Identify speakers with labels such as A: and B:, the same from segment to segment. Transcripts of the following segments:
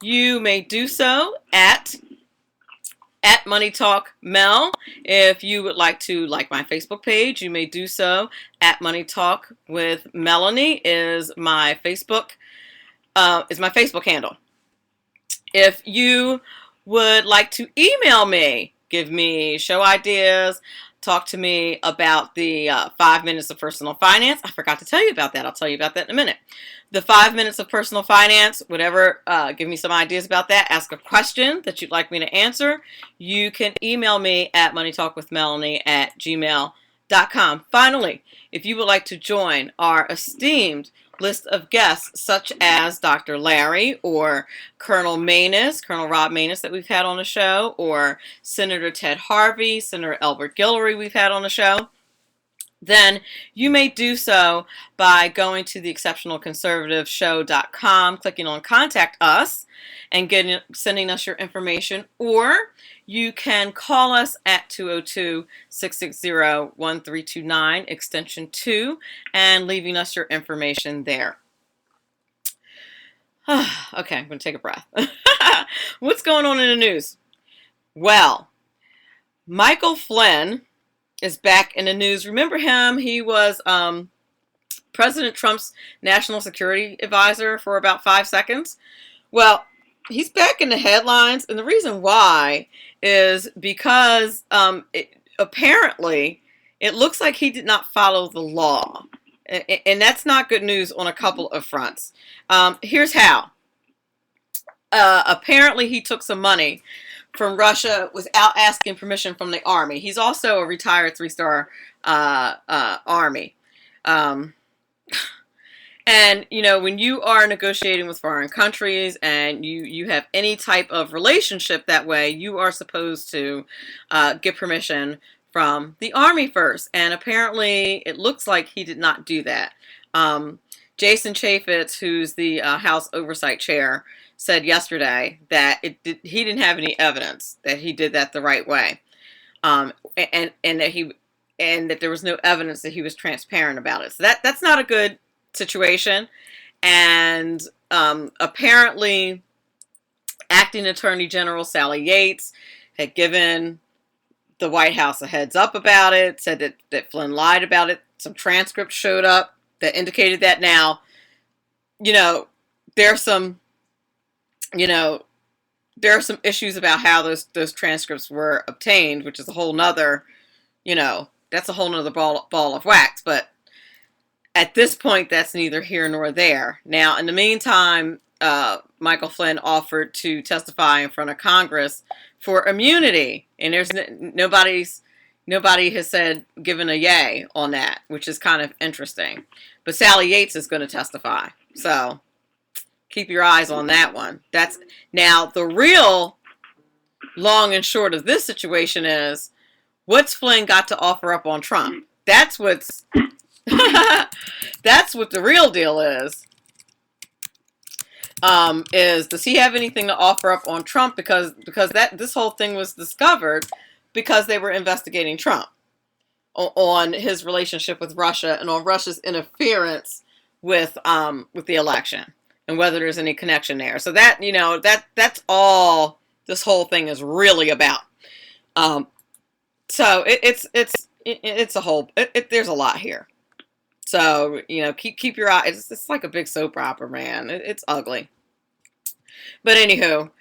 A: you may do so at MoneyTalk Mel. If you would like to like my Facebook page, you may do so at MoneyTalk with Melanie is my Facebook handle. If you would like to email me, give me show ideas, talk to me about the 5 minutes of personal finance. I forgot to tell you about that. I'll tell you about that in a minute. The 5 minutes of personal finance, whatever, give me some ideas about that. Ask a question that you'd like me to answer. You can email me at moneytalkwithmelanie@gmail.com. Finally, if you would like to join our esteemed list of guests such as Dr. Larry or Colonel Rob Manus that we've had on the show, or Senator Ted Harvey, Senator Elbert Guillory we've had on the show, then you may do so by going to the exceptionalconservativeshow.com, clicking on Contact Us, and sending us your information, or you can call us at 202-660-1329, extension 2, and leaving us your information there. Okay, I'm going to take a breath. What's going on in the news? Well, Michael Flynn is back in the news. Remember him? He was President Trump's national security advisor for about 5 seconds. Well, he's back in the headlines, and the reason why is because apparently it looks like he did not follow the law, and that's not good news on a couple of fronts. Here's how. Apparently he took some money from Russia without asking permission from the army. He's also a retired 3-star army. And, you know, when you are negotiating with foreign countries and you have any type of relationship that way, you are supposed to get permission from the army first. And apparently it looks like he did not do that. Jason Chaffetz, who's the House Oversight Chair, said yesterday that he didn't have any evidence that he did that the right way, and that there was no evidence that he was transparent about it. So that's not a good situation. And apparently, Acting Attorney General Sally Yates had given the White House a heads up about it, said that Flynn lied about it. Some transcripts showed up that indicated that. Now, you know, there's some issues about how those transcripts were obtained, which is a whole nother, that's a whole nother ball of wax. But at this point, that's neither here nor there. Now, in the meantime, Michael Flynn offered to testify in front of Congress for immunity, and there's nobody has given a yay on that, which is kind of interesting. But Sally Yates is going to testify, so keep your eyes on that one. That's now the real long and short of this situation is, what's Flynn got to offer up on Trump? That's what's that's what the real deal is. Does he have anything to offer up on Trump? Because this whole thing was discovered because they were investigating Trump on his relationship with Russia and on Russia's interference with the election, and whether there's any connection there. So that's all this whole thing is really about. So it's a whole. There's a lot here. So keep your eye. It's like a big soap opera, man. It's ugly. But anywho,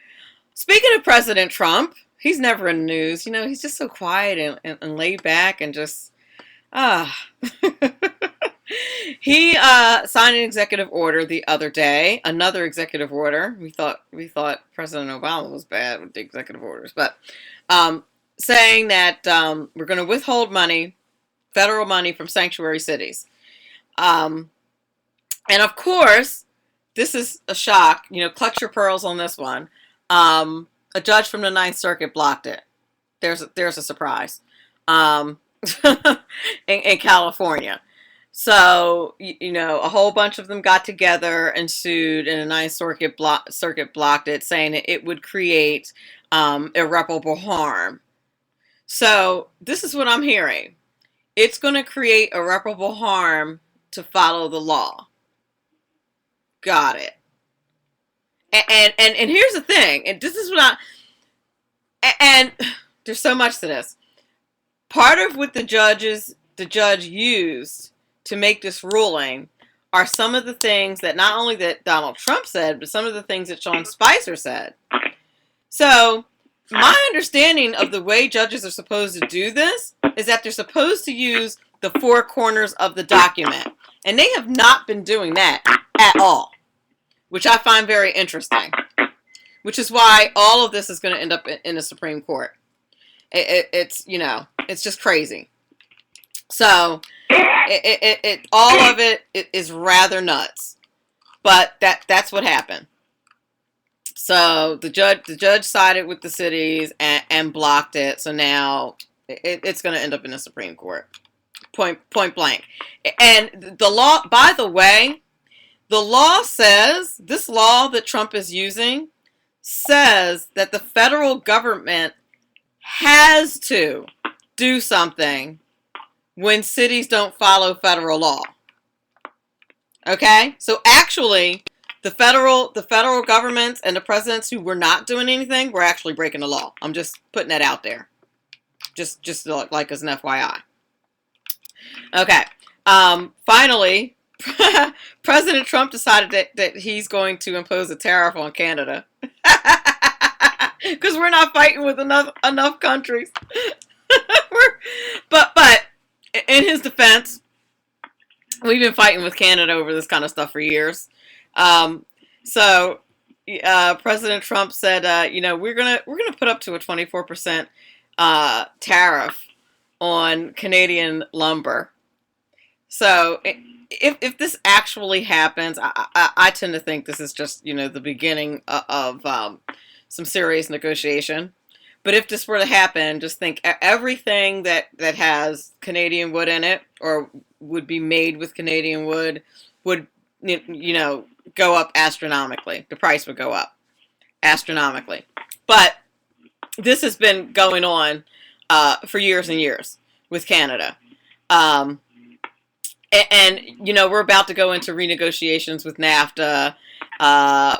A: speaking of President Trump, he's never in the news. He's just so quiet and laid back and just He signed an executive order the other day, another executive order. We thought President Obama was bad with the executive orders, but saying that we're going to withhold federal money from sanctuary cities. And of course, this is a shock. Clutch your pearls on this one. A judge from the Ninth Circuit blocked it. There's a surprise. In California. So, a whole bunch of them got together and sued, and the Ninth Circuit blocked it, saying that it would create irreparable harm. So, this is what I'm hearing. It's going to create irreparable harm to follow the law. Got it. And here's the thing, and this is what and there's so much to this. Part of what the judge used to make this ruling are some of the things that not only that Donald Trump said, but some of the things that Sean Spicer said. So my understanding of the way judges are supposed to do this is that they're supposed to use the four corners of the document. And they have not been doing that at all, which I find very interesting, which is why all of this is going to end up in the Supreme Court. It's, it's just crazy. So all of it is rather nuts, but that's what happened. So the judge sided with the cities and blocked it. So now it's going to end up in the Supreme Court, point blank. And the law, by the way, the law says, this law that Trump is using says that the federal government has to do something when cities don't follow federal law. Okay? So actually, the federal governments and the presidents who were not doing anything were actually breaking the law. I'm just putting that out there. Just like as an FYI. Okay. Finally, President Trump decided that he's going to impose a tariff on Canada. Because we're not fighting with enough countries. But in his defense, we've been fighting with Canada over this kind of stuff for years. So President Trump said, we're gonna put up to a 24% tariff on Canadian lumber. So if this actually happens, I tend to think this is just the beginning of some serious negotiation. But if this were to happen, just think everything that has Canadian wood in it or would be made with Canadian wood would go up astronomically. The price would go up astronomically. But this has been going on for years and years with Canada. And we're about to go into renegotiations with NAFTA,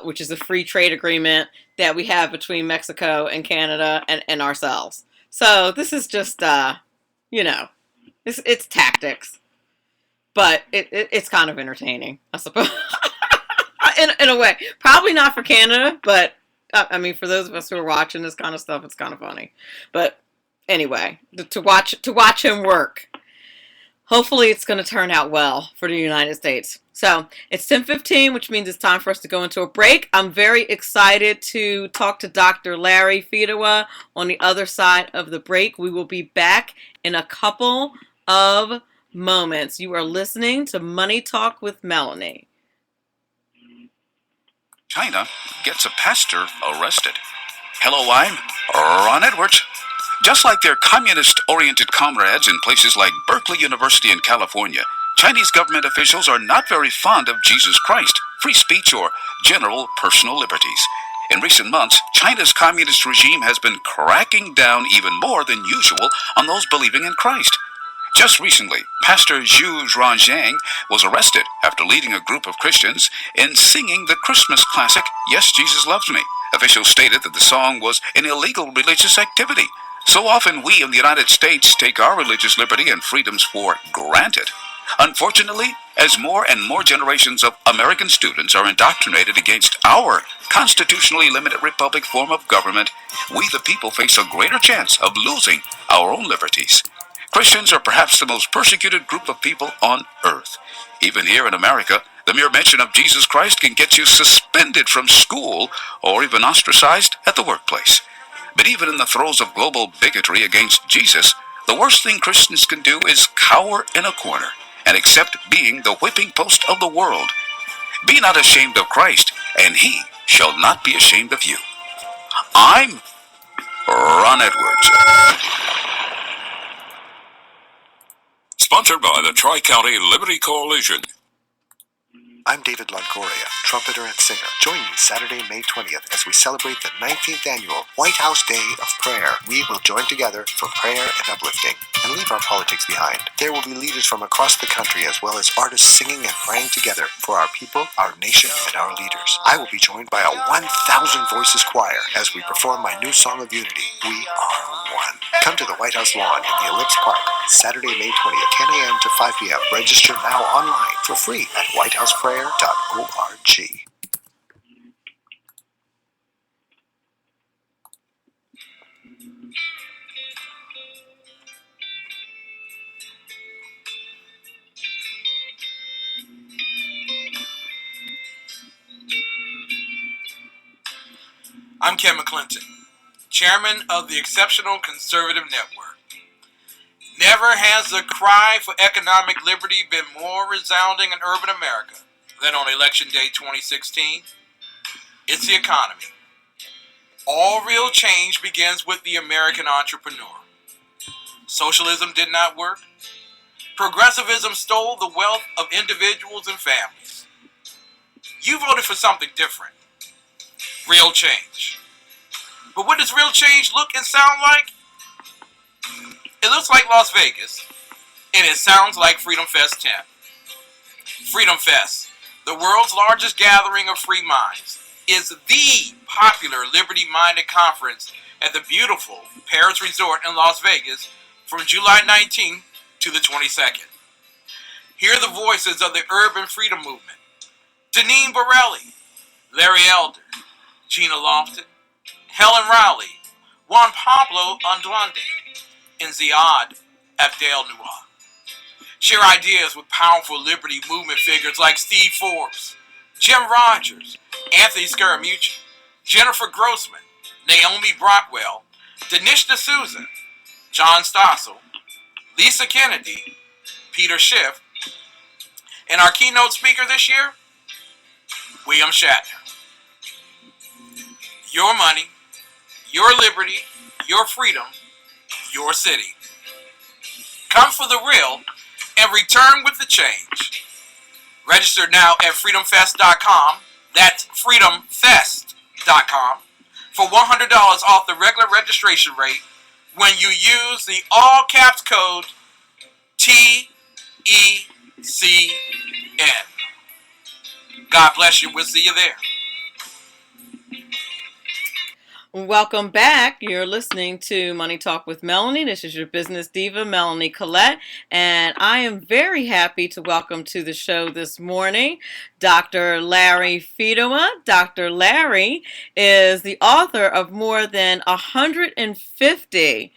A: which is a free trade agreement that we have between Mexico and Canada and ourselves. So this is just, it's tactics, but it's kind of entertaining, I suppose, in a way. Probably not for Canada, but I mean, for those of us who are watching this kind of stuff, it's kind of funny. But anyway, to watch him work. Hopefully it's going to turn out well for the United States. So it's 10:15, which means it's time for us to go into a break. I'm very excited to talk to Dr. Larry Fedewa on the other side of the break. We will be back in a couple of moments. You are listening to Money Talk with Melanie.
B: China gets a pastor arrested. Hello, I'm Ron Edwards. Just like their communist-oriented comrades in places like Berkeley University in California, Chinese government officials are not very fond of Jesus Christ, free speech, or general personal liberties. In recent months, China's communist regime has been cracking down even more than usual on those believing in Christ. Just recently, Pastor Zhu Zhuangjiang was arrested after leading a group of Christians in singing the Christmas classic, Yes, Jesus Loves Me. Officials stated that the song was an illegal religious activity. So often we in the United States take our religious liberty and freedoms for granted. Unfortunately, as more and more generations of American students are indoctrinated against our constitutionally limited republic form of government, we the people face a greater chance of losing our own liberties. Christians are perhaps the most persecuted group of people on earth. Even here in America, the mere mention of Jesus Christ can get you suspended from school or even ostracized at the workplace. But even in the throes of global bigotry against Jesus, the worst thing Christians can do is cower in a corner and accept being the whipping post of the world. Be not ashamed of Christ, and he shall not be ashamed of you. I'm Ron Edwards. Sponsored by the Tri-County Liberty Coalition.
C: I'm David Longoria, trumpeter and singer. Join me Saturday, May 20th as we celebrate the 19th annual White House Day of Prayer. We will join together for prayer and uplifting and leave our politics behind. There will be leaders from across the country as well as artists singing and praying together for our people, our nation, and our leaders. I will be joined by a 1,000 voices choir as we perform my new song of unity, We Are One. Come to the White House lawn in the Ellipse Park, Saturday, May 20th, 10 a.m. to 5 p.m. Register now online for free at whitehouseprayer.org.
D: I'm Ken McClinton, chairman of the Exceptional Conservative Network. Never has the cry for economic liberty been more resounding in urban America than on Election Day 2016. It's the economy. All real change begins with the American entrepreneur. Socialism did not work. Progressivism stole the wealth of individuals and families. You voted for something different. Real change. But what does real change look and sound like? It looks like Las Vegas, and it sounds like Freedom Fest 10. Freedom Fest, the world's largest gathering of free minds, is the popular liberty-minded conference at the beautiful Paris Resort in Las Vegas from July 19th to the 22nd. Hear the voices of the urban freedom movement. Deneen Borelli, Larry Elder, Gina Lofton, Helen Rowley, Juan Pablo Andrande, and Ziad Abdel-Noah. Share ideas with powerful liberty movement figures like Steve Forbes, Jim Rogers, Anthony Scaramucci, Jennifer Grossman, Naomi Brockwell, Dinesh D'Souza, John Stossel, Lisa Kennedy, Peter Schiff, and our keynote speaker this year, William Shatner. Your money, your liberty, your freedom, your city. Come for the real and return with the change. Register now at freedomfest.com. That's freedomfest.com for $100 off the regular registration rate when you use the all caps code TECN. God bless you. We'll see you there.
A: Welcome back. You're listening to Money Talk with Melanie. This is your business diva, Melanie Collette, and I am very happy to welcome to the show this morning Dr. Larry Fedewa. Dr. Larry is the author of more than 150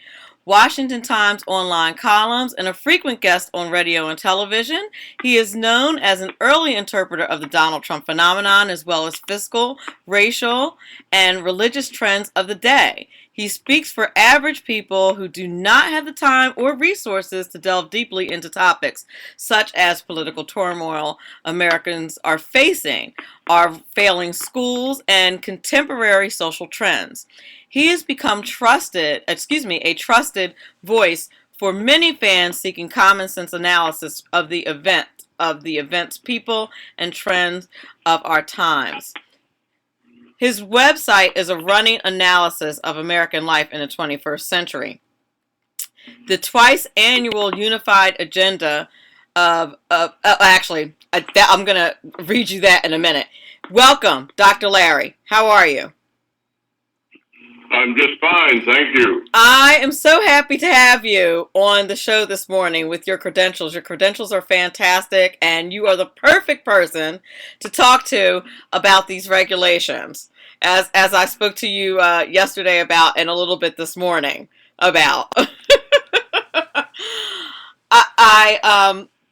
A: Washington Times online columns and a frequent guest on radio and television. He is known as an early interpreter of the Donald Trump phenomenon, as well as fiscal, racial, and religious trends of the day. He speaks for average people who do not have the time or resources to delve deeply into topics such as political turmoil Americans are facing, our failing schools, and contemporary social trends. He has become a trusted voice for many fans seeking common sense analysis of the events, people, and trends of our times. His website is a running analysis of American life in the 21st century. The twice annual unified agenda I'm going to read you that in a minute. Welcome, Dr. Larry. How are you?
E: I'm just fine, thank you.
A: I am so happy to have you on the show this morning with your credentials. Your credentials are fantastic, and you are the perfect person to talk to about these regulations, as I spoke to you yesterday about and a little bit this morning about.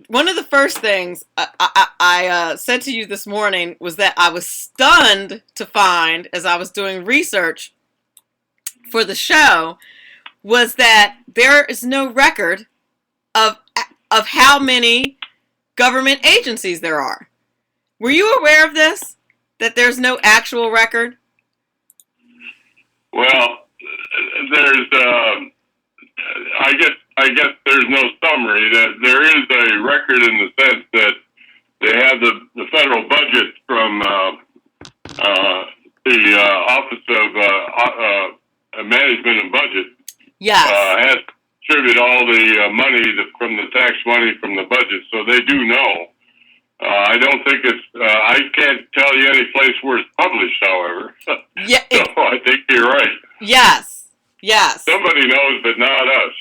A: One of the first things I said to you this morning was that I was stunned to find, as I was doing research for the show, was that there is no record of how many government agencies there are. Were you aware of this? That there's no actual record?
E: Well, there's I guess there's no summary. That there is a record in the sense that they have the federal budget from the Office of Management and Budget.
A: Yes.
E: Has to distribute all the money from the tax money from the budget, so they do know. I don't think it's. I can't tell you any place where it's published, however.
A: Yeah.
E: So I think you're right.
A: Yes. Yes.
E: Somebody knows, but not us.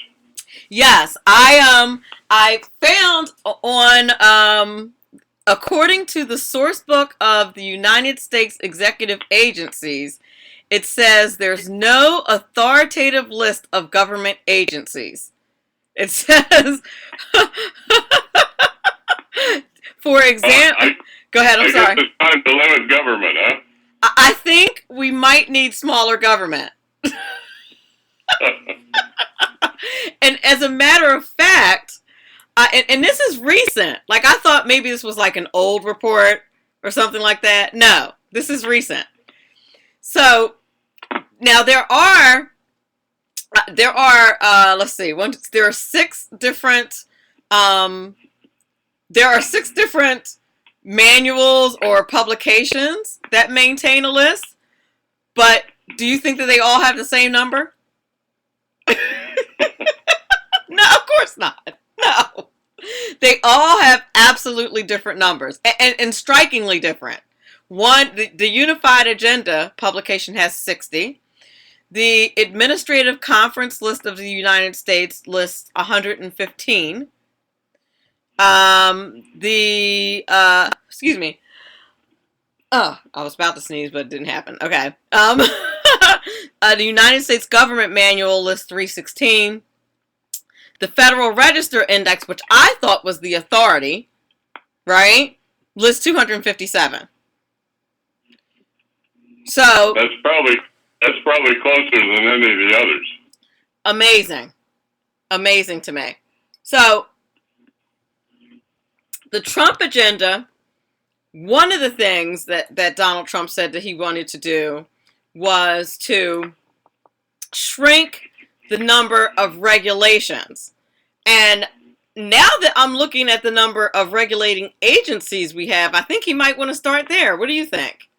A: Yes. I found on according to the source book of the United States Executive Agencies, it says there's no authoritative list of government agencies. It says, for example, go ahead, I'm sorry.
E: I guess it's time to limit government, huh?
A: I think we might need smaller government. And as a matter of fact, and this is recent. Like, I thought maybe this was like an old report or something like that. No, this is recent. So now there are let's see, there are six different manuals or publications that maintain a list. But do you think that they all have the same number? No, of course not. No. They all have absolutely different numbers and strikingly different. One, the Unified Agenda publication has 60. The Administrative Conference List of the United States lists 115. Excuse me. Oh, I was about to sneeze, but it didn't happen. Okay. The United States Government Manual lists 316. The Federal Register Index, which I thought was the authority, right, lists 257. So
E: that's probably closer than any of the others.
A: Amazing to me. So the Trump agenda, one of the things that Donald Trump said that he wanted to do was to shrink the number of regulations. And now that I'm looking at the number of regulating agencies we have, I think he might want to start there. What do you think?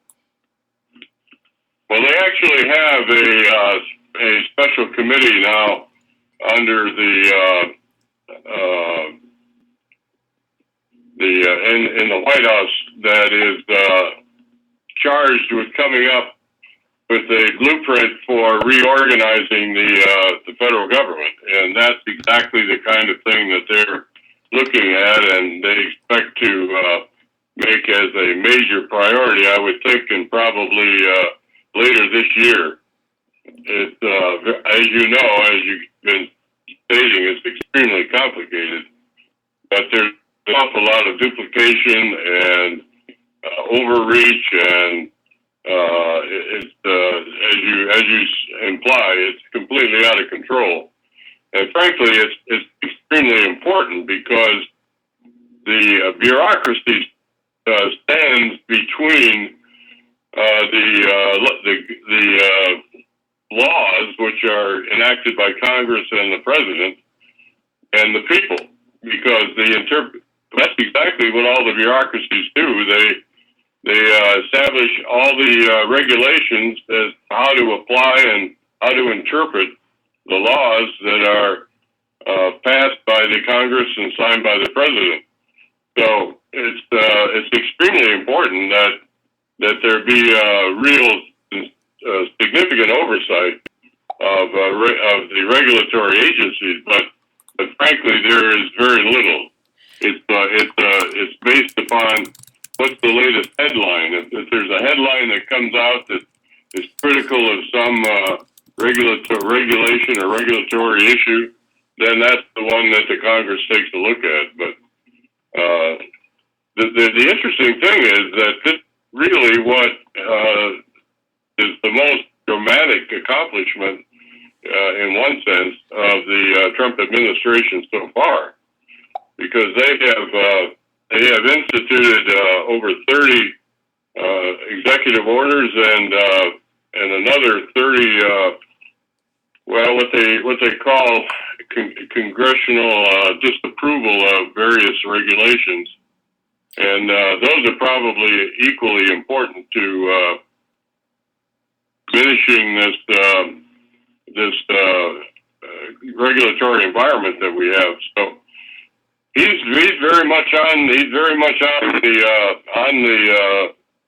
E: Well, they actually have a special committee now under in the White House that is charged with coming up with a blueprint for reorganizing the federal government, and that's exactly the kind of thing that they're looking at, and they expect to make as a major priority, I would think, and probably later this year. It's as you know, as you've been stating, it's extremely complicated, but there's an awful lot of duplication and overreach, and it's as you imply, it's completely out of control. And frankly, it's extremely important because the bureaucracy stands between the laws, which are enacted by Congress and the president, and the people, because that's exactly what all the bureaucracies do. They establish all the regulations as how to apply and how to interpret the laws that are passed by the Congress and signed by the president. So it's extremely important that there be real significant oversight of the regulatory agencies, but frankly there is very little. It's based upon what's the latest headline. If there's a headline that comes out that is critical of some regulation or regulatory issue, then that's the one that the Congress takes a look at. But the interesting thing is that this really what is the most dramatic accomplishment, in one sense, of the Trump administration so far, because they have instituted over 30 executive orders and another 30 what they call congressional disapproval of various regulations. And those are probably equally important to diminishing this regulatory environment that we have. So he's very much on the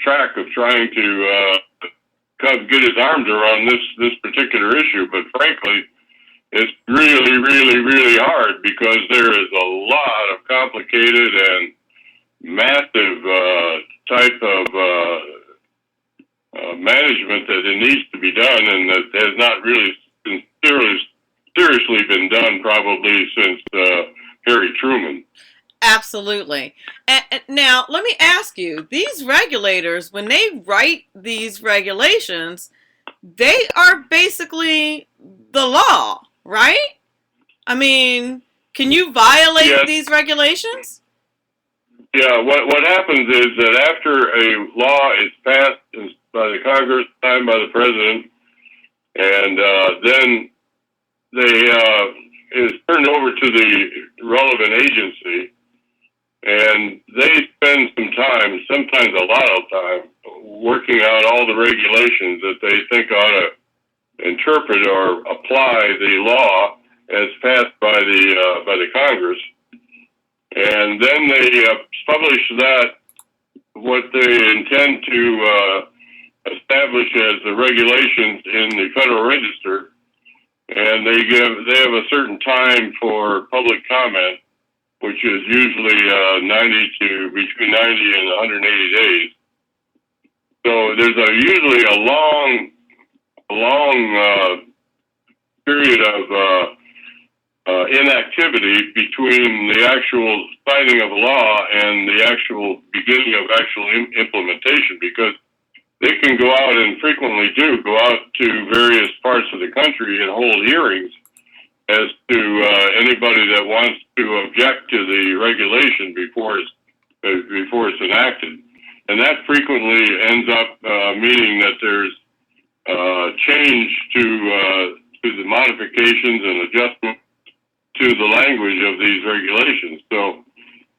E: track of trying to get his arms around this particular issue. But frankly, it's really, really, really hard because there is a lot of complicated and massive type of management that it needs to be done, and that has not really been seriously been done probably since Harry Truman.
A: Absolutely. And now, let me ask you, these regulators, when they write these regulations, they are basically the law, right? I mean, can you violate these regulations?
E: Yeah, what happens is that after a law is passed by the Congress, signed by the President, and then it is turned over to the relevant agency, and they spend some time, sometimes a lot of time, working out all the regulations that they think ought to interpret or apply the law as passed by the Congress. And then they publish that, what they intend to establish as the regulations in the Federal Register, and they have a certain time for public comment, which is usually between 90 and 180 days. So there's usually a long period of inactivity between the actual signing of a law and the actual beginning of actual implementation, because they can go out and frequently do go out to various parts of the country and hold hearings as to anybody that wants to object to the regulation before it's enacted. And that frequently ends up meaning that there's change to the modifications and adjustments to the language of these regulations. So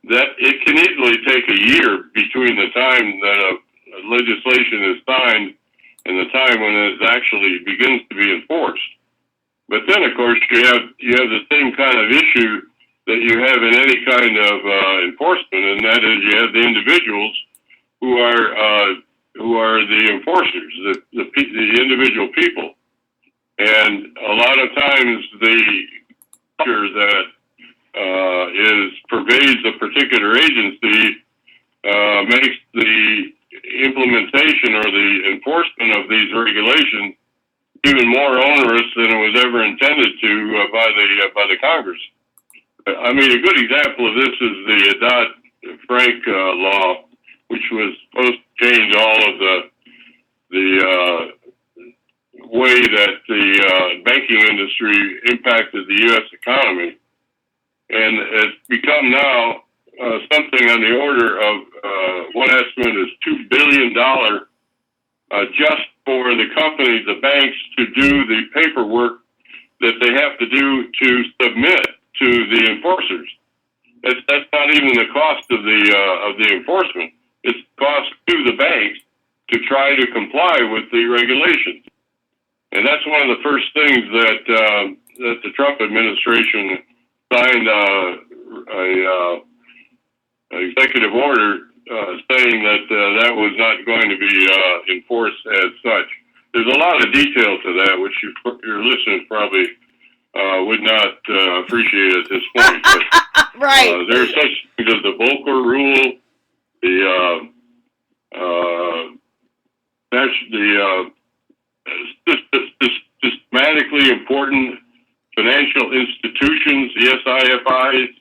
E: that it can easily take a year between the time that a legislation is signed and the time when it actually begins to be enforced. But then, of course, you have the same kind of issue that you have in any kind of enforcement, and that is you have the individuals who are the enforcers, the individual people, and a lot of times the culture that pervades a particular agency makes the implementation or the enforcement of these regulations even more onerous than it was ever intended to by the Congress. I mean, a good example of this is the Dodd-Frank law, which was supposed to change all of the way that the banking industry impacted the U.S. economy, and it's become now something on the order of one estimate is $2 billion just for the companies, the banks, to do the paperwork that they have to do to submit to the enforcers. That's not even the cost of the enforcement. It's the cost to the banks to try to comply with the regulations. And that's one of the first things that the Trump administration signed an executive order saying that that was not going to be enforced as such. There's a lot of detail to that, which your listeners probably would not appreciate at this point. But,
A: right.
E: There's such things as the Volcker rule, systematically important financial institutions, the SIFIs,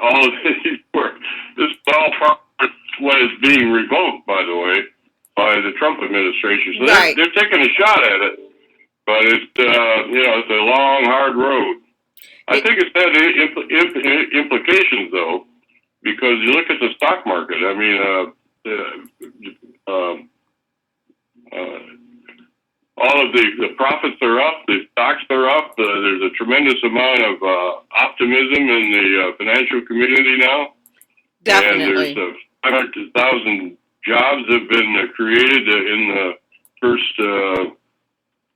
E: all of these work. This is all part of what is being revoked, by the way, by the Trump administration. So
A: right.
E: they're taking a shot at it, but it's it's a long, hard road. I think it's had implications, though, because you look at the stock market. I mean, all of the profits are up, the stocks are up. There's a tremendous amount of optimism in the financial community now. And there's
A: Definitely.
E: 500,000 jobs have been created in the first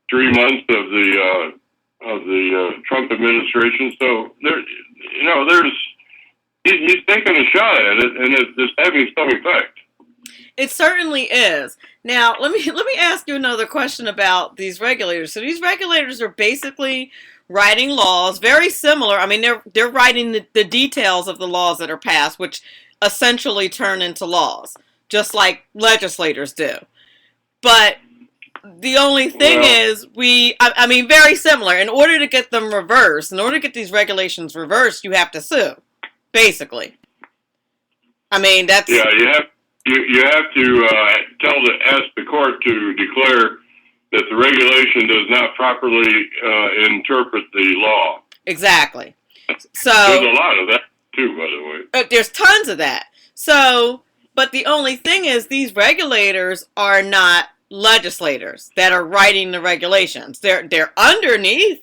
E: 3 months of the Trump administration. So he's taking a shot at it, and it's having some effect.
A: It certainly is. Now, let me ask you another question about these regulators. So these regulators are basically writing laws very similar. I mean, they're writing the details of the laws that are passed, which essentially turn into laws, just like legislators do. But the only thing is, I mean, very similar. In order to get them reversed, in order to get these regulations reversed, you have to sue, basically. I mean, that's...
E: Yeah, you have to ask the court to declare that the regulation does not properly interpret the law.
A: Exactly. So
E: there's a lot of that too, by the way.
A: There's tons of that. So, but the only thing is, these regulators are not legislators that are writing the regulations. They're underneath,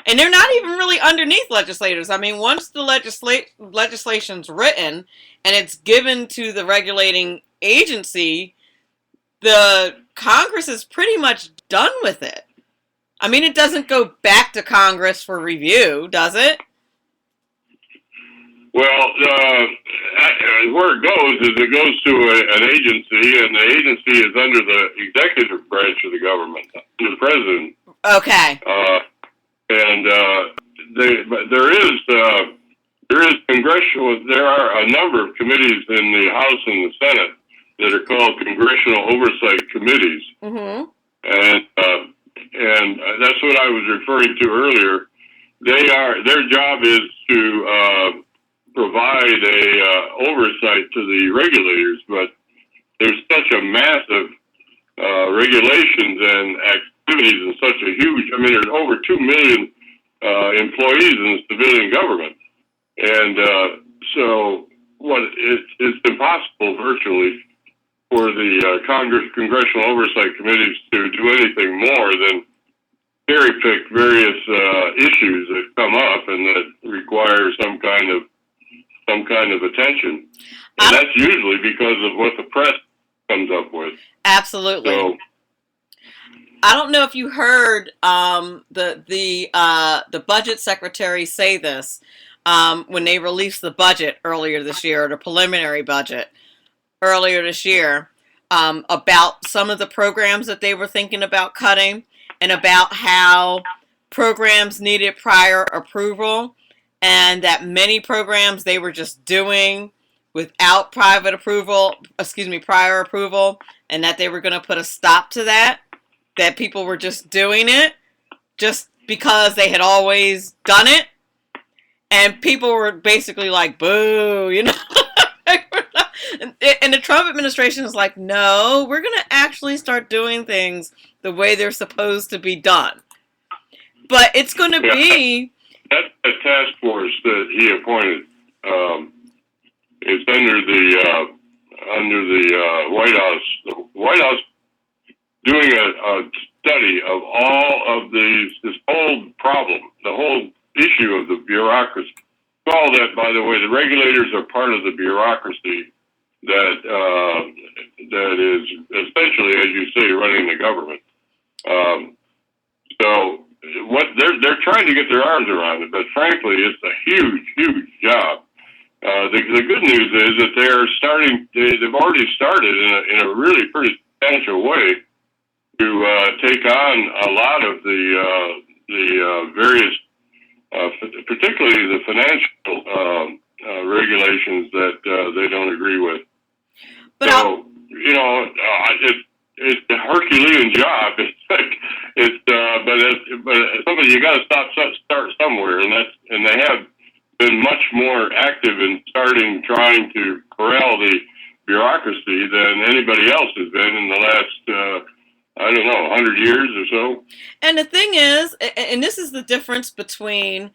A: and they're not even really underneath legislators. I mean, once the legislation's written and it's given to the regulating agency, the Congress is pretty much done with it. I mean, it doesn't go back to Congress for review, does it?
E: Well, where it goes is it goes to an agency, and the agency is under the executive branch of the government, the president.
A: Okay.
E: But there is congressional. There are a number of committees in the House and the Senate that are called congressional oversight committees,
A: Mm-hmm.
E: and that's what I was referring to earlier. Their job is to provide a oversight to the regulators, but there's such a massive regulations and activities and such a huge. I mean, there's over 2 million employees in the civilian government, and so it's impossible virtually for the congressional oversight committees to do anything more than cherry pick various issues that come up and that require some kind of attention, and that's usually because of what the press comes up with.
A: Absolutely.
E: So,
A: I don't know if you heard the budget secretary say this when they released the budget earlier this year, or the preliminary budget earlier this year, about some of the programs that they were thinking about cutting, and about how programs needed prior approval, and that many programs they were just doing without prior approval, and that they were going to put a stop to that people were just doing it just because they had always done it, and people were basically like, boo, you know. And the Trump administration is like, no, we're going to actually start doing things the way they're supposed to be done. But it's going to be...
E: That task force that he appointed is under the White House. The White House doing a study of all of this whole problem, the whole issue of the bureaucracy. All that, by the way, the regulators are part of the bureaucracy that is essentially, as you say, running the government. So what they're trying to get their arms around it, but frankly, it's a huge job. The good news is that they've already started in a really pretty substantial way to take on a lot of the various, particularly the financial regulations that they don't agree with.
A: But
E: so, it's a Herculean job. But somebody, you got to start somewhere, and they have been much more active in trying to corral the bureaucracy than anybody else has been in the last 100 years or so.
A: And the thing is, and this is the difference between,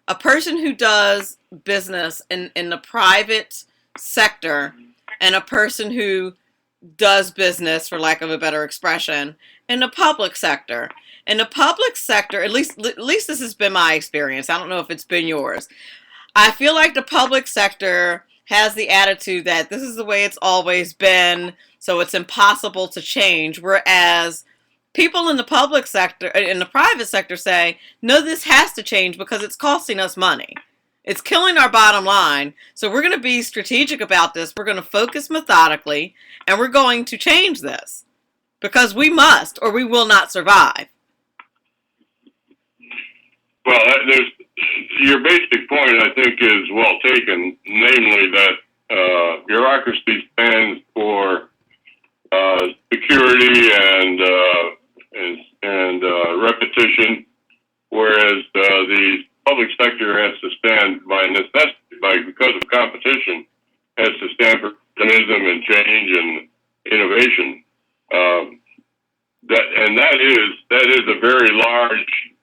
A: a person who does business in the private sector, and a person who does business, for lack of a better expression, in the public sector. In the public sector, at least this has been my experience. I don't know if it's been yours. I feel like the public sector has the attitude that this is the way it's always been, so it's impossible to change. Whereas people in the public sector, in the private sector say, no, this has to change because it's costing us money. It's killing our bottom line. So we're going to be strategic about this. We're going to focus methodically, and we're going to change this because we must, or we will not survive.
E: Well, your basic point, I think, is well taken, namely that bureaucracy stands for security and repetition, whereas the public sector has to stand by necessity, because of competition, has to stand for dynamism and change and innovation. That is a very large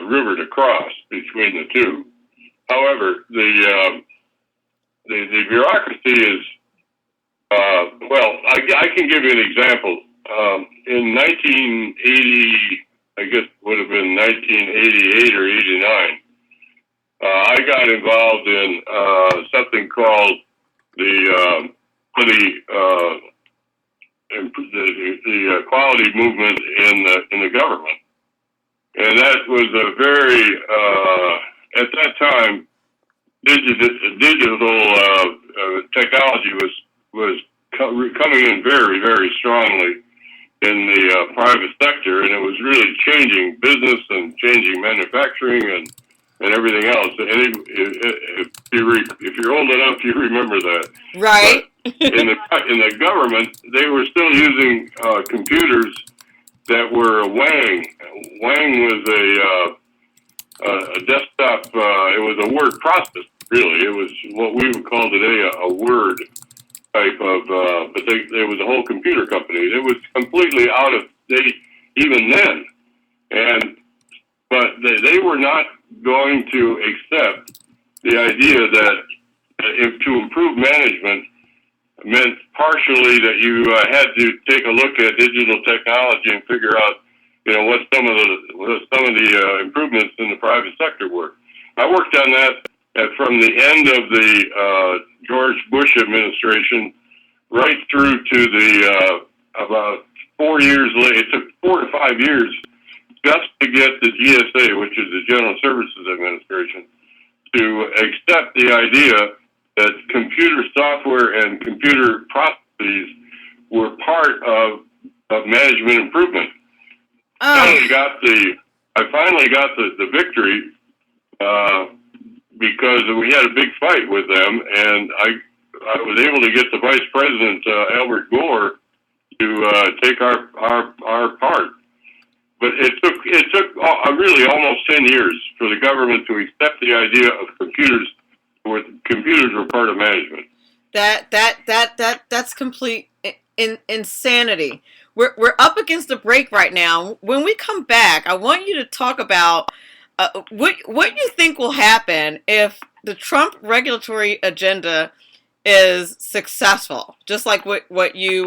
E: river to cross between the two. However, the bureaucracy is I can give you an example. In 1980, I guess it would have been 1988 or 89. I got involved in something called the quality movement in the government. And that was a very, at that time, digital technology was coming in very, very strongly in the private sector, and it was really changing business and changing manufacturing and everything else. And if you're old enough, you remember that.
A: Right.
E: But in the government, they were still using computers that were Wang. Wang was a desktop. It was a word processor, really. It was what we would call today a Word type of. But there was a whole computer company. It was completely out of date even then, but they were not going to accept the idea that to improve management meant partially that you had to take a look at digital technology and figure out, what some of the improvements in the private sector were. I worked on that from the end of the George Bush administration right through to the about 4 years later. It took 4 to 5 years just to get the GSA, which is the General Services Administration, to accept the idea that computer software and computer processes were part of management improvement. I finally got the victory because we had a big fight with them, and I was able to get the Vice President Albert Gore to take our part. But it took really almost 10 years for the government to accept the idea of computers were part of management.
A: That's complete insanity. We're up against the break right now. When we come back, I want you to talk about what you think will happen if the Trump regulatory agenda is successful, just like what you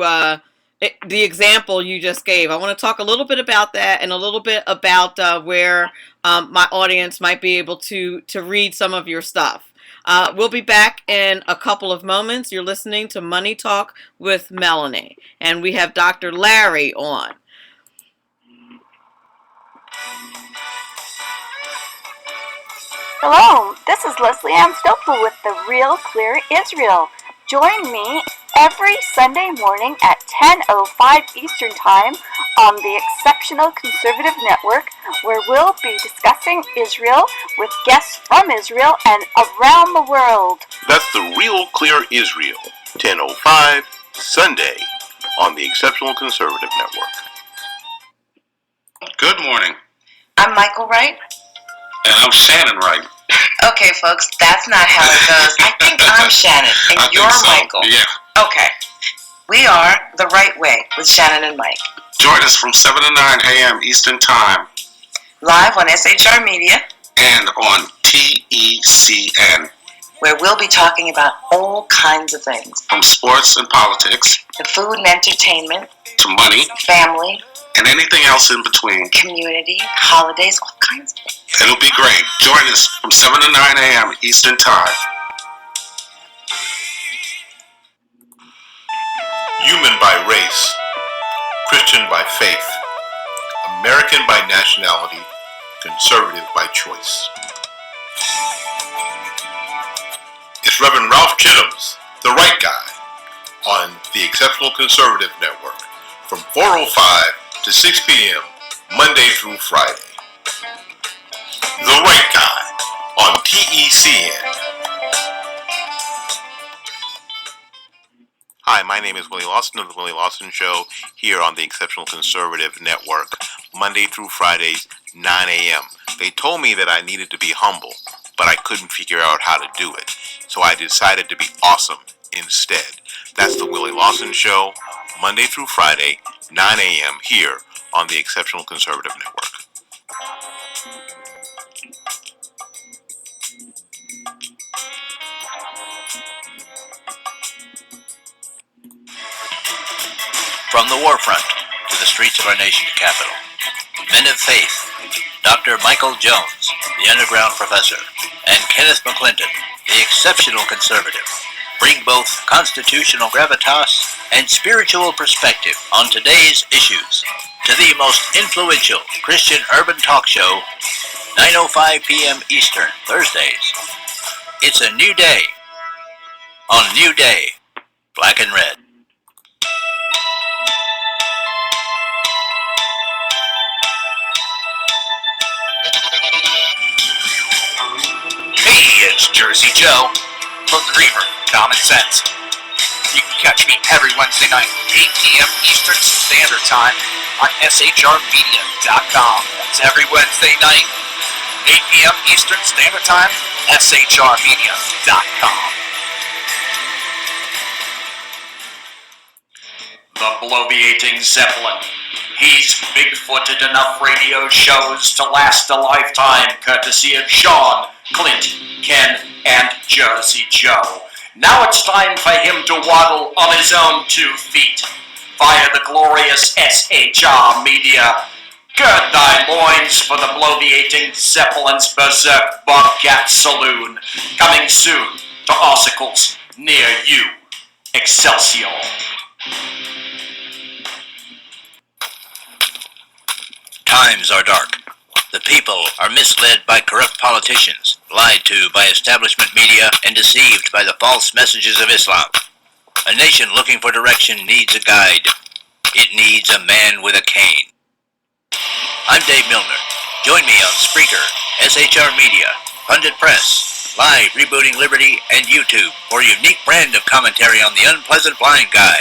A: the example you just gave. I want to talk a little bit about that and a little bit about where my audience might be able to read some of your stuff. We'll be back in a couple of moments. You're listening to Money Talk with Melanie, and we have Dr. Larry on.
F: Hello, this is Leslie Ann Stoffel with The Real Clear Israel. Join me every Sunday morning at 10:05 Eastern Time on the Exceptional Conservative Network, where we'll be discussing Israel with guests from Israel and around the world.
G: That's The Real Clear Israel, 10:05 Sunday on the Exceptional Conservative Network.
B: Good morning.
H: I'm Michael Wright.
B: And I'm Shannon Wright.
H: Okay, folks, that's not how it goes. I think I'm Shannon, and you're Michael.
B: Yeah.
H: Okay. We are The Right Way with Shannon and Mike.
B: Join us from 7 to 9 a.m. Eastern Time.
H: Live on SHR Media.
B: And on TECN.
H: Where we'll be talking about all kinds of things.
B: From sports and politics.
H: To food and entertainment.
B: To money.
H: Family.
B: And anything else in between.
H: Community, holidays, all kinds of things.
G: It'll be great. Join us from 7 to 9 a.m. Eastern Time. Human by race, Christian by faith, American by nationality, conservative by choice. It's Reverend Ralph Chittum's The Right Guy on the Exceptional Conservative Network from 4:05 to 6 p.m. Monday through Friday. The Right Guy on TECN. Hi, my name is Willie Lawson of The Willie Lawson Show here on the Exceptional Conservative Network, Monday through Fridays, 9 a.m. They told me that I needed to be humble, but I couldn't figure out how to do it, so I decided to be awesome instead. That's The Willie Lawson Show, Monday through Friday, 9 a.m. here on the Exceptional Conservative Network.
I: From the war front to the streets of our nation's capital, men of faith, Dr. Michael Jones, the underground professor, and Kenneth McClinton, the exceptional conservative, bring both constitutional gravitas and spiritual perspective on today's issues to the most influential Christian urban talk show, 9:05 p.m. Eastern, Thursdays. It's a new day on New Day, Black and Red. Hey, it's Jersey Joe from the Reaver, Common Sense. You can catch me every Wednesday night, 8 p.m. Eastern Standard Time on shrmedia.com. That's every Wednesday night, 8 p.m. Eastern Standard Time, shrmedia.com. The bloviating Zeppelin. He's big-footed enough radio shows to last a lifetime, courtesy of Sean, Clint, Ken, and Jersey Joe. Now it's time for him to waddle on his own 2 feet via the glorious SHR Media. Gird thy loins for the bloviating Zeppelin's Berserk Bobcat Saloon, coming soon to articles near you. Excelsior. Times are dark. The people are misled by corrupt politicians, lied to by establishment media, and deceived by the false messages of Islam. A nation looking for direction needs a guide. It needs a man with a cane. I'm Dave Milner. Join me on Spreaker, SHR Media, Pundit Press, Live Rebooting Liberty, and YouTube for a unique brand of commentary on the unpleasant blind guy.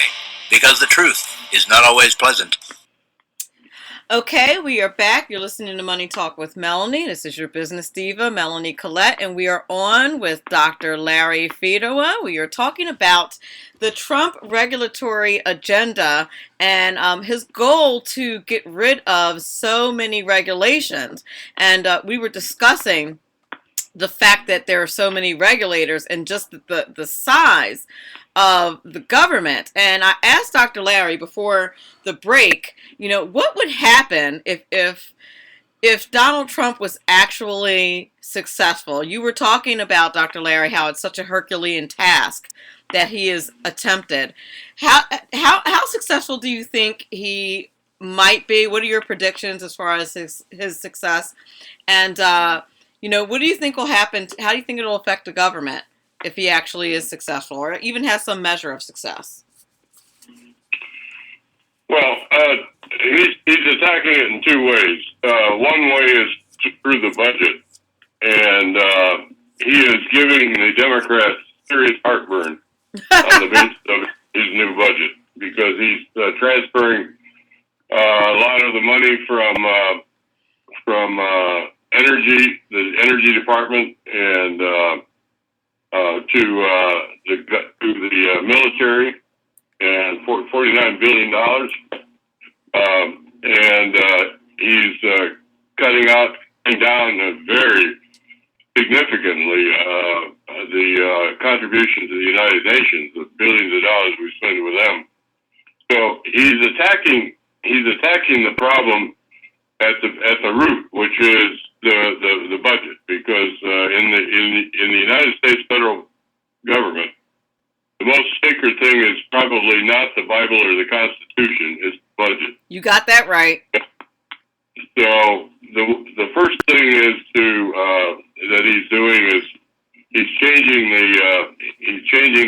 I: Because the truth is not always pleasant.
A: Okay, we are back. You're listening to Money Talk with Melanie. This is your business diva, Melanie Collette, and we are on with Dr. Larry Fedewa. We are talking about the Trump regulatory agenda and his goal to get rid of so many regulations. And we were discussing the fact that there are so many regulators and just the size of the government. And I asked Dr. Larry before the break, what would happen if Donald Trump was actually successful? You were talking about, Dr. Larry, how it's such a Herculean task that he has attempted. How successful do you think he might be? What are your predictions as far as his success? And what do you think will happen? How do you think it'll affect the government if he actually is successful, or even has some measure of success?
E: Well, he's attacking it in 2 ways. One way is through the budget, and he is giving the Democrats serious heartburn on the basis of his new budget, because he's transferring a lot of the money from energy, the energy department, and to the military, and $49 billion. And he's cutting down very significantly the contribution to the United Nations, the billions of dollars we spend with them. So he's attacking the problem at the root, which is the budget, because in the United States federal government, the most sacred thing is probably not the Bible or the Constitution; it's the budget.
A: You got that right.
E: So the first thing is that he's doing is he's changing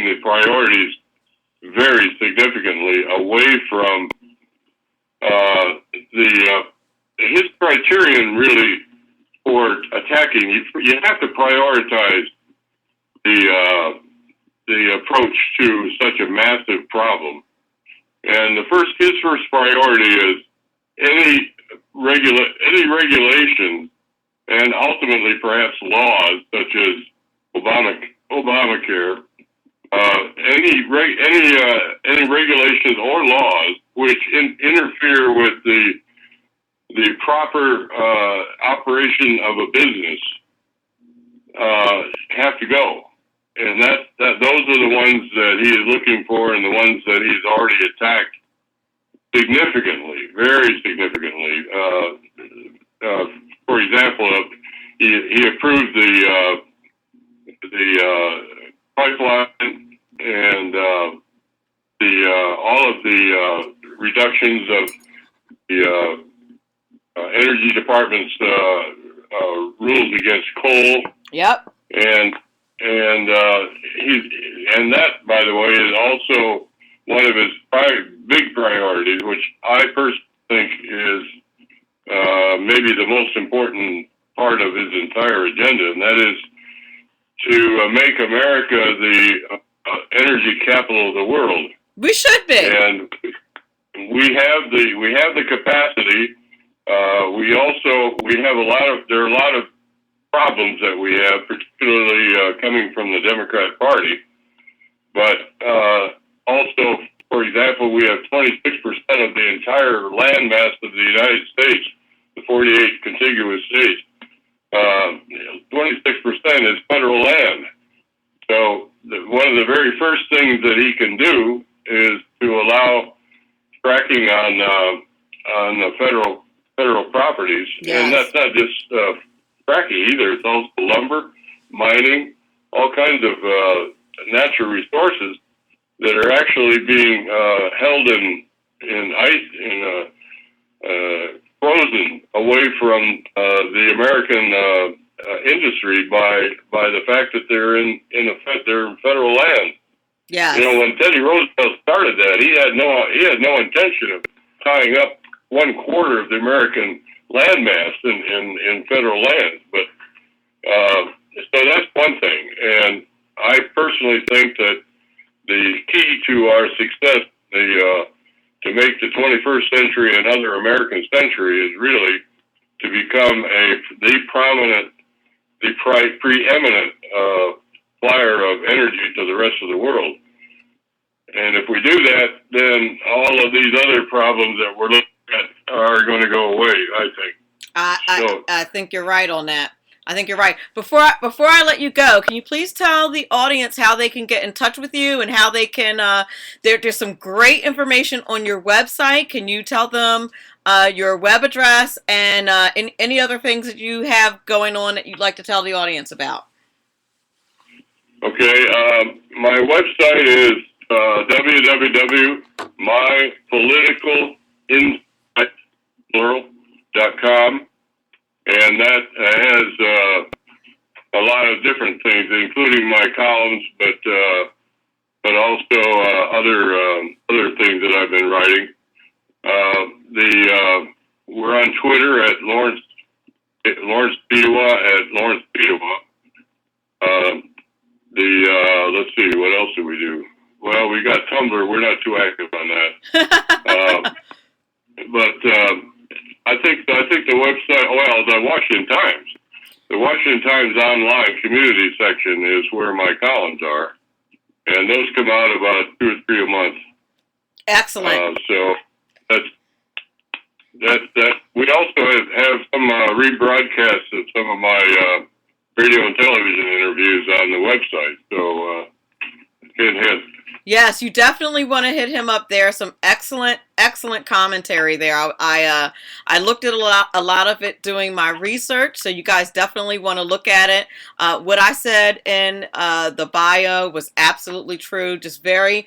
E: the priorities very significantly away from his criterion really for attacking. You have to prioritize the approach to such a massive problem, and his first priority is any regulation and ultimately perhaps laws such as Obamacare, any regulations or laws which interfere with the proper operation of a business have to go, and those are the ones that he is looking for, and the ones that he's already attacked significantly, very significantly. For example, he approved the pipeline and all of the reductions of the energy department's rules against coal.
A: Yep.
E: And that, by the way, is also one of his big priorities, which I personally think is maybe the most important part of his entire agenda, and that is to make America the energy capital of the world.
A: We should be.
E: And we have the capacity. There are a lot of problems that we have, particularly coming from the Democrat Party. But also, for example, we have 26% of the entire land mass of the United States, the 48 contiguous states. 26% is federal land. So one of the very first things that he can do is to allow fracking on the federal properties.
A: Yes.
E: And that's not just fracking either. It's also lumber, mining, all kinds of natural resources that are actually being held in ice, frozen away from the American industry by the fact that they're in federal land.
A: Yeah.
E: You know, when Teddy Roosevelt started that, he had no intention of tying up 1/4 of the American landmass in federal lands. But so that's one thing, and I personally think that the key to our success, to make the 21st century another American century, is really to become the preeminent supplier of energy to the rest of the world. And if we do that, then all of these other problems that we're looking at are going to go away, I think.
A: I think you're right on that. I think you're right. Before I let you go, can you please tell the audience how they can get in touch with you and how they can, there's some great information on your website. Can you tell them your web address and any other things that you have going on that you'd like to tell the audience about?
E: Okay, my website is www.mypoliticalinsight.com, and that has a lot of different things, including my columns, but also other things that I've been writing. We're on Twitter at Lawrence Fedewa at Lawrence Fedewa. Let's see, what else do we do? Well, we got Tumblr. We're not too active on that. But I think the website, the Washington Times. The Washington Times online community section is where my columns are, and those come out about 2 or 3 a month.
A: Excellent.
E: So that. We also have some rebroadcasts of some of my radio and television interviews on the website. So
A: Yes, you definitely want to hit him up there. Some excellent, excellent commentary there. I looked at a lot of it doing my research, so you guys definitely want to look at it. What I said in the bio was absolutely true. Just very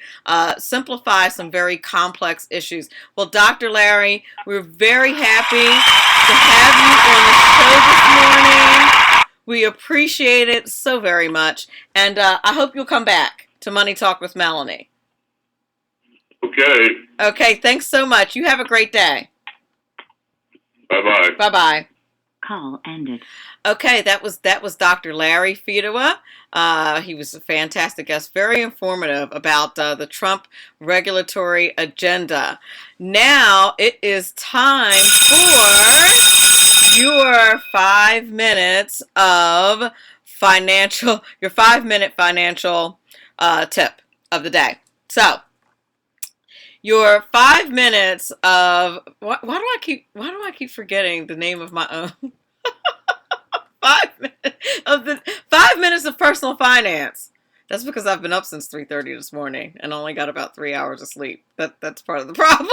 A: simplify some very complex issues. Well, Dr. Larry, we're very happy to have you on the show this morning. We appreciate it so very much, and I hope you'll come back to Money Talk with Melanie.
E: Okay.
A: Okay, thanks so much. You have a great day.
E: Bye-bye.
A: Bye-bye.
J: Call ended.
A: Okay, that was Dr. Larry Fedewa. He was a fantastic guest, very informative about the Trump regulatory agenda. Now it is time for your 5 minutes of financial, your 5-minute financial tip of the day. So, your 5 minutes of why do I keep forgetting the name of my own 5 minutes of personal finance. That's because I've been up since 3:30 this morning and only got about 3 hours of sleep. That's part of the problem.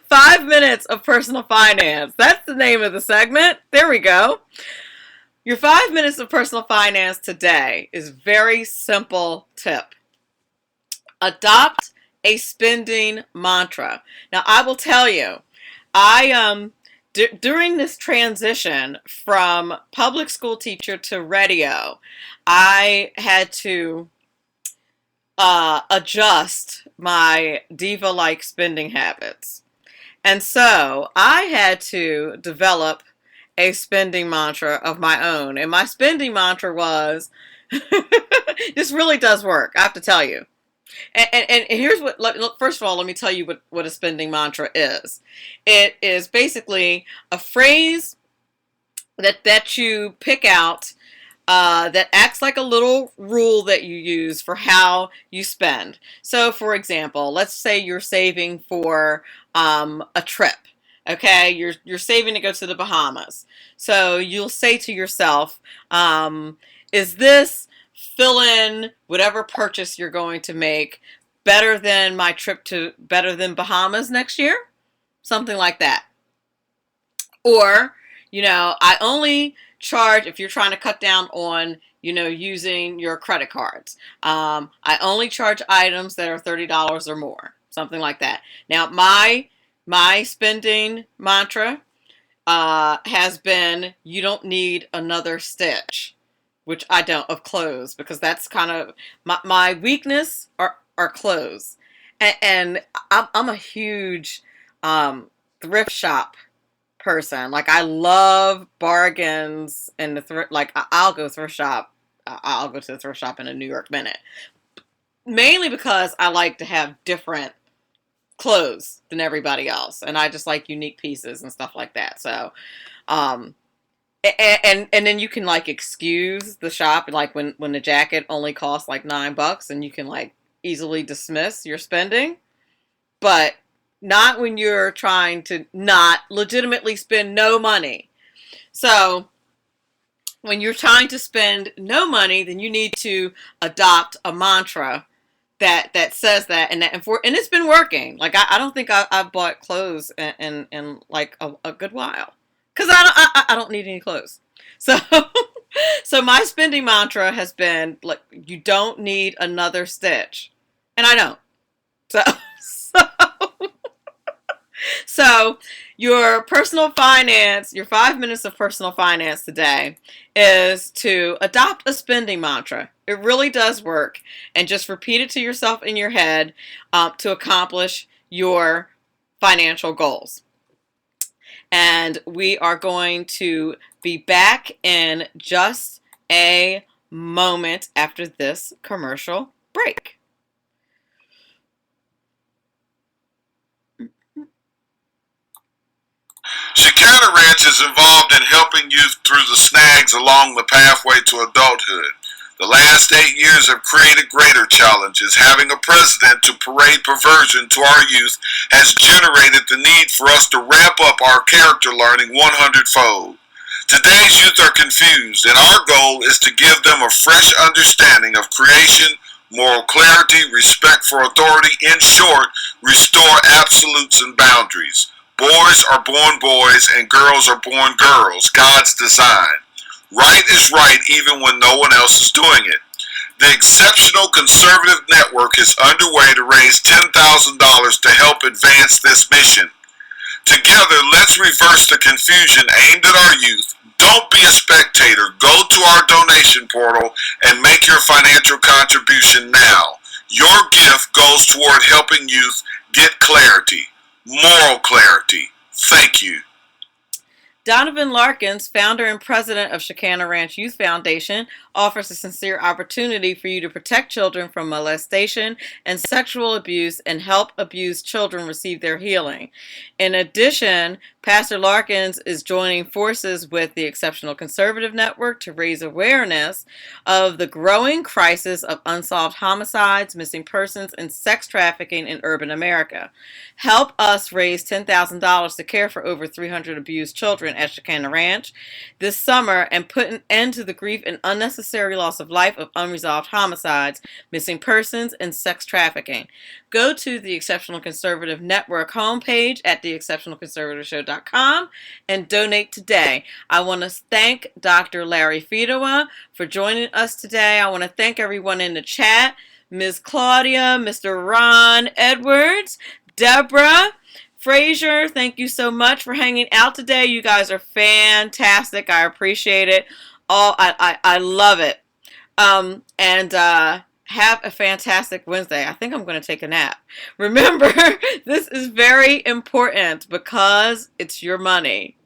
A: 5 minutes of personal finance. That's the name of the segment. There we go. Your 5 minutes of personal finance today is very simple tip. Adopt a spending mantra. Now, I will tell you, during this transition from public school teacher to radio, I had to adjust my diva-like spending habits. And so I had to develop a spending mantra of my own. And my spending mantra was, this really does work, I have to tell you. And here's what, first of all, let me tell you what a spending mantra is. It is basically a phrase that you pick out that acts like a little rule that you use for how you spend. So, for example, let's say you're saving for a trip. Okay, you're saving to go to the Bahamas. So you'll say to yourself, is this fill in whatever purchase you're going to make better than my trip to Bahamas next year? Something like that. Or, I only charge, if you're trying to cut down on, using your credit cards. I only charge items that are $30 or more. Something like that. Now, my spending mantra has been, you don't need another stitch, which I don't, of clothes, because that's kind of my weakness are clothes. And I'm a huge thrift shop person. Like, I love bargains and the thrift, like I'll go to the thrift shop in a New York minute. Mainly because I like to have different clothes than everybody else, and I just like unique pieces and stuff like that. So and then you can like excuse the shop, like when the jacket only costs like $9 and you can like easily dismiss your spending, but not when you're trying to not legitimately spend no money. So when you're trying to spend no money, then you need to adopt a mantra that says that, and it's been working. Like, I don't think I've bought clothes in like a good while, because I don't need any clothes. So so my spending mantra has been like, you don't need another stitch, and I don't. So your personal finance, your 5 minutes of personal finance today is to adopt a spending mantra. It really does work. And just repeat it to yourself in your head to accomplish your financial goals. And we are going to be back in just a moment after this commercial break.
K: Cicada Ranch is involved in helping youth through the snags along the pathway to adulthood. The last 8 years have created greater challenges. Having a president to parade perversion to our youth has generated the need for us to ramp up our character learning 100-fold. Today's youth are confused, and our goal is to give them a fresh understanding of creation, moral clarity, respect for authority. In short, restore absolutes and boundaries. Boys are born boys and girls are born girls, God's design. Right is right even when no one else is doing it. The Exceptional Conservative Network is underway to raise $10,000 to help advance this mission. Together, let's reverse the confusion aimed at our youth. Don't be a spectator. Go to our donation portal and make your financial contribution now. Your gift goes toward helping youth get clarity, moral clarity. Thank you.
A: Donovan Larkins, founder and president of Chicana Ranch Youth Foundation, offers a sincere opportunity for you to protect children from molestation and sexual abuse and help abused children receive their healing. In addition, Pastor Larkins is joining forces with the Exceptional Conservative Network to raise awareness of the growing crisis of unsolved homicides, missing persons, and sex trafficking in urban America. Help us raise $10,000 to care for over 300 abused children at Chicana Ranch this summer and put an end to the grief and unnecessary loss of life of unresolved homicides, missing persons, and sex trafficking. Go to the Exceptional Conservative Network homepage at theexceptionalconservativeshow.com and donate today. I want to thank Dr. Larry Fedewa for joining us today. I want to thank everyone in the chat, Ms. Claudia, Mr. Ron Edwards, Deborah, Frazier, thank you so much for hanging out today. You guys are fantastic. I appreciate it. I love it. Have a fantastic Wednesday. I think I'm going to take a nap. Remember, this is very important because it's your money.